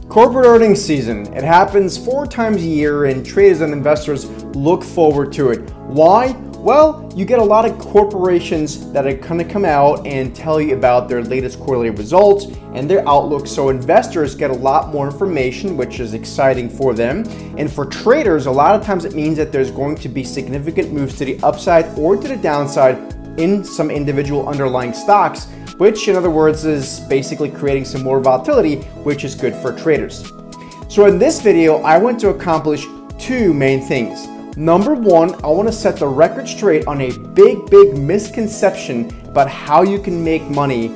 Corporate earnings season. It happens 4 times a year and traders and investors look forward to it. Why? Well, you get a lot of corporations that are going to come out and tell you about their latest quarterly results and their outlook, so investors get a lot more information, which is exciting for them. And for traders, a lot of times it means that there's going to be significant moves to the upside or to the downside in some individual underlying stocks, which in other words is basically creating some more volatility, which is good for traders. So in this video, I want to accomplish 2 main things. Number 1, I want to set the record straight on a big misconception about how you can make money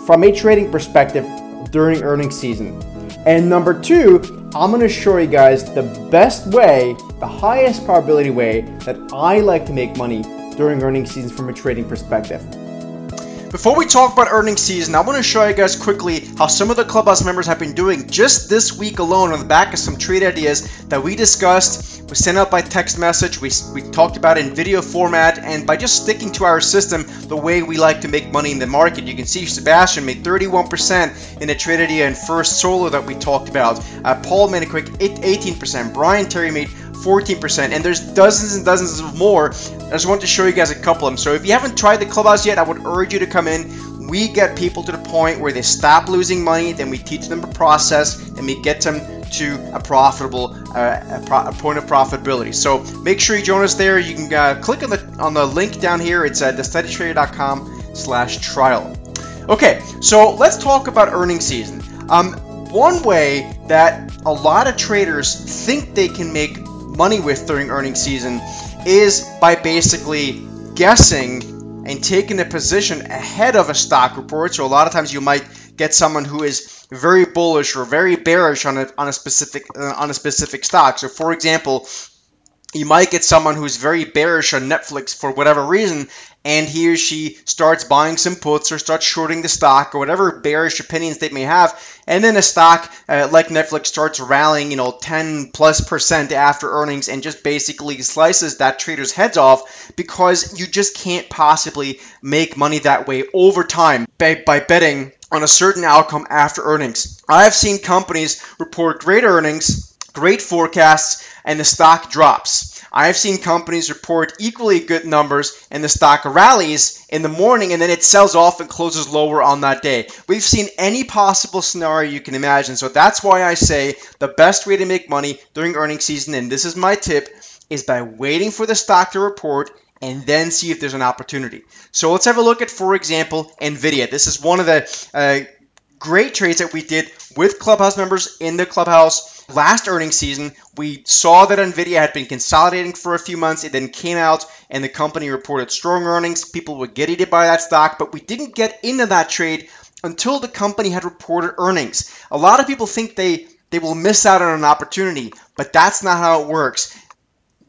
from a trading perspective during earnings season. And number 2, I'm going to show you guys the best way, the highest probability way that I like to make money during earnings season from a trading perspective. Before we talk about earnings season, I want to show you guys quickly how some of the Clubhouse members have been doing just this week alone on the back of some trade ideas that we discussed, we sent out by text message, we talked about in video format, and by just sticking to our system the way we like to make money in the market. You can see Sebastian made 31% in a trade idea in First Solar that we talked about. Paul made a quick 18%. Brian Terry made 14%, and there's dozens and dozens of more. I just want to show you guys a couple of them. So if you haven't tried the Clubhouse yet, I would urge you to come in. We get people to the point where they stop losing money, then we teach them a process, and we get them to a profitable a point of profitability. So make sure you join us there. You can click on the link down here. It's at thesteadytrader.com/trial. Okay, so let's talk about earnings season. One way that a lot of traders think they can make money with during earnings season is by basically guessing and taking a position ahead of a stock report. So a lot of times you might get someone who is very bullish or very bearish on a specific stock. So for example, you might get someone who's very bearish on Netflix for whatever reason, and he or she starts buying some puts or starts shorting the stock or whatever bearish opinions they may have, and then a stock like Netflix starts rallying 10+% after earnings and just basically slices that trader's heads off, because you just can't possibly make money that way over time by betting on a certain outcome after earnings. I've seen companies report great earnings, great forecasts, and the stock drops. I've seen companies report equally good numbers and the stock rallies in the morning and then it sells off and closes lower on that day. We've seen any possible scenario you can imagine. So that's why I say the best way to make money during earnings season, and this is my tip, is by waiting for the stock to report and then see if there's an opportunity. So let's have a look at, for example, Nvidia. This is one of the great trades that we did with Clubhouse members in the Clubhouse last earnings season. We saw that Nvidia had been consolidating for a few months. It then came out and the company reported strong earnings. People were getting to buy that stock, but we didn't get into that trade until the company had reported earnings. A lot of people think they will miss out on an opportunity, but that's not how it works.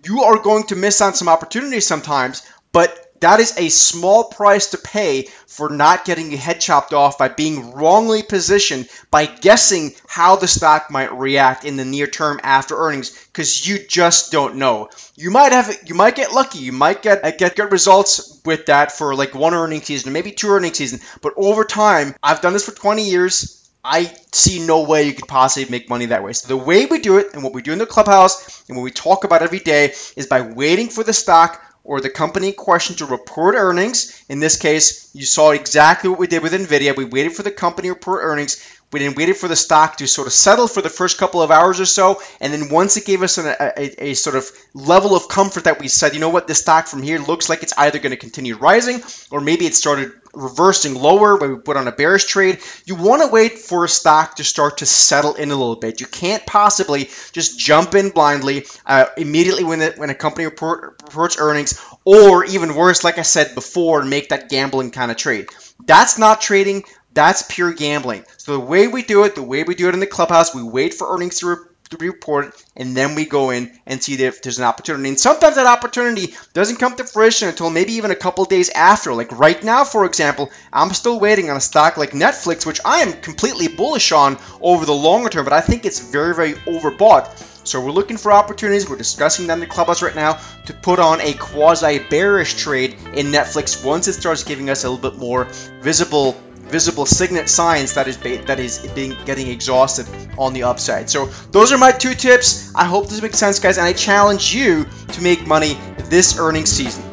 You are going to miss on some opportunities sometimes, but that is a small price to pay for not getting your head chopped off by being wrongly positioned, by guessing how the stock might react in the near term after earnings, because you just don't know. You might get lucky. You might get good results with that for like 1 earnings season, maybe 2 earnings season. But over time, I've done this for 20 years. I see no way you could possibly make money that way. So the way we do it, and what we do in the Clubhouse, and what we talk about every day, is by waiting for the stock or the company in question to report earnings. In this case, you saw exactly what we did with Nvidia. We waited for the company to report earnings. We then waited for the stock to sort of settle for the first couple of hours or so, and then once it gave us a sort of level of comfort that we said, you know what, this stock from here looks like it's either going to continue rising, or maybe it started reversing lower when we put on a bearish trade. You want to wait for a stock to start to settle in a little bit. You can't possibly just jump in blindly immediately when a company reports earnings, or even worse, like I said before, make that gambling kind of trade. That's not trading. That's pure gambling. So the way we do it in the Clubhouse, we wait for earnings to report, and then we go in and see if there's an opportunity. And sometimes that opportunity doesn't come to fruition until maybe even a couple days after. Like right now, for example, I'm still waiting on a stock like Netflix, which I am completely bullish on over the longer term, but I think it's very, very overbought. So we're looking for opportunities. We're discussing that in the clubhouse right now to put on a quasi-bearish trade in Netflix once it starts giving us a little bit more visible signet signs that is getting exhausted on the upside. So those are my 2 tips. I hope this makes sense, guys, and I challenge you to make money this earnings season.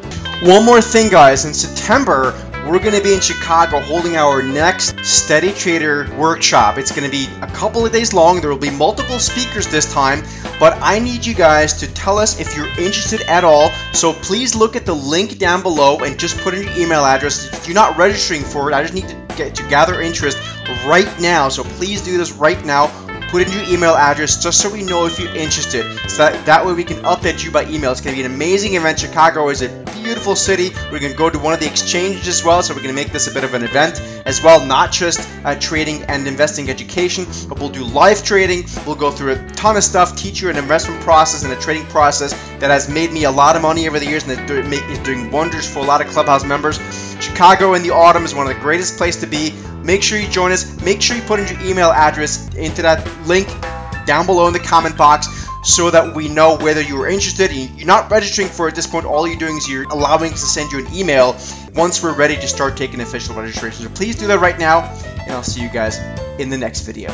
One more thing, guys. In September, we're going to be in Chicago holding our next Steady Trader workshop. It's going to be a couple of days long. There will be multiple speakers this time, but I need you guys to tell us if you're interested at all. So please look at the link down below and just put in your email address. If you're not registering for it, I just need to gather interest right now. So please do this right now. Put in your email address just so we know if you're interested, so that way we can update you by email. It's going to be an amazing event. Chicago is a beautiful city. We're going to go to one of the exchanges as well, so we're going to make this a bit of an event as well, not just trading and investing education, but we'll do live trading. We'll go through a ton of stuff, teach you an investment process and a trading process that has made me a lot of money over the years, and is doing wonders for a lot of Clubhouse members. Chicago in the autumn is one of the greatest places to be. Make sure you join us. Make sure you put in your email address into that link down below in the comment box so that we know whether you are interested. You're not registering for it at this point. All you're doing is you're allowing us to send you an email once we're ready to start taking official registration. So please do that right now, and I'll see you guys in the next video.